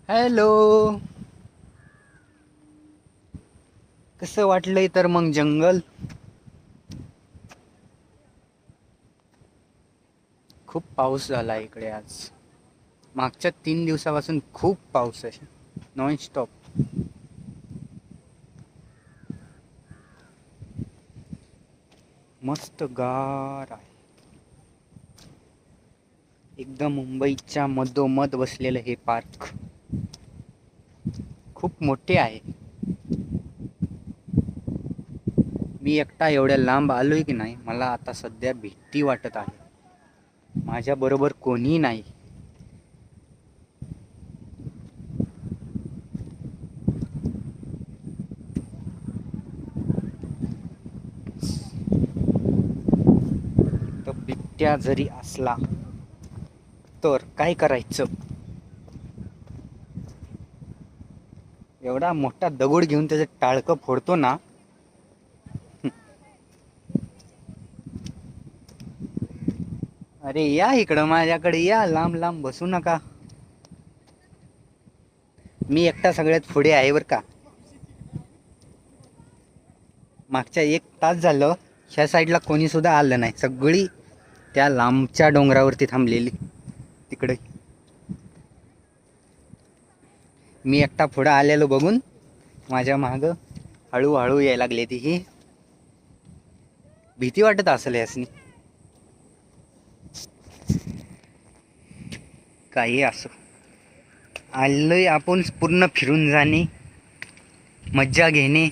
Hello. कसं वाटलंय तर मग जंगल? खूप पाऊस झाला इकडे आज. मागच्या 3 दिवसापासून खूप पाऊस आहे, नॉन स्टॉप. मस्त गार आहे. एकदम मुंबईच्या मधोमध बसलेलं हे पार्क खूप मोठे आहे. मी एकटा एवढ्या लांब आलोय की नाही, मला आता सध्या भीती वाटत आहे. माझ्या बरोबर कोणीही नाही. तर बिबट्या जरी असला तर काय करायचं? एवढा मोठा दगड घेऊन त्याचं टाळकं फोडतो ना. अरे या इकडं माझ्याकडे या, लांब लांब बसू नका. मी एकटा सगळ्यात पुढे आहे बर का. मागच्या 1 तास झालं ह्या साईडला कोणी सुद्धा आलं नाही. सगळी त्या लांबच्या डोंगरावरती थांबलेली तिकडे. मी एकटा पुढं आलेलो बघून माझ्या माग हळूहळू यायला लागले. ती ही भीती वाटत असेल यासनी. काही असो, आलोय आपण पूर्ण फिरून जाणे, मज्जा घेणे.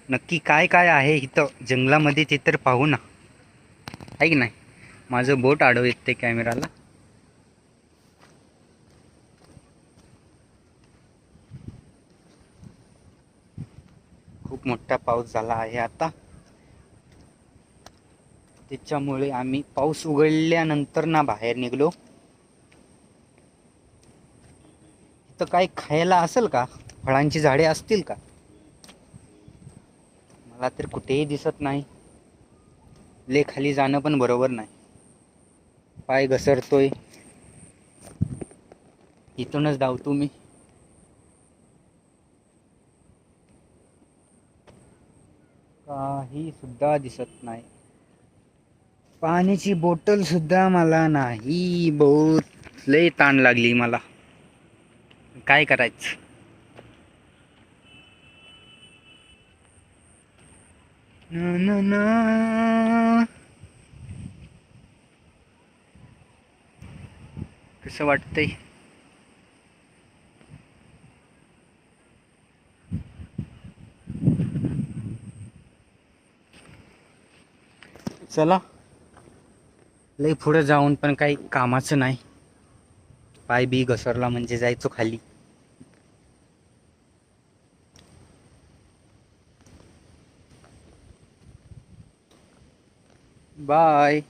नक्की काय काय आहे इथं जंगलामध्ये ते तर पाहू ना, आहे की नाही. माझं बोट आडवं येते कॅमेराला. खूप मोठा पाऊस झाला आहे आता, त्याच्यामुळे आम्ही पाऊस उघडल्यानंतर ना बाहेर निघलो. तर काही खायला असेल का? फळांची झाडे असतील का? मला तर कुठेही दिसत नाही. ले खाली जाणं पण बरोबर नाही, पाय घसरतोय. इथूनच धावतो मी. काही सुद्धा दिसत नाही. पाण्याची बॉटल सुद्धा मला नाही. बहुत लय ताण लागली मला. काय करायचं? ना ना ना. कसं वाटतंय? चला, लय पुढे जाऊन पण काही कामाचं नाही. पाय बी घसरला म्हणजे जायचो खाली. बाय.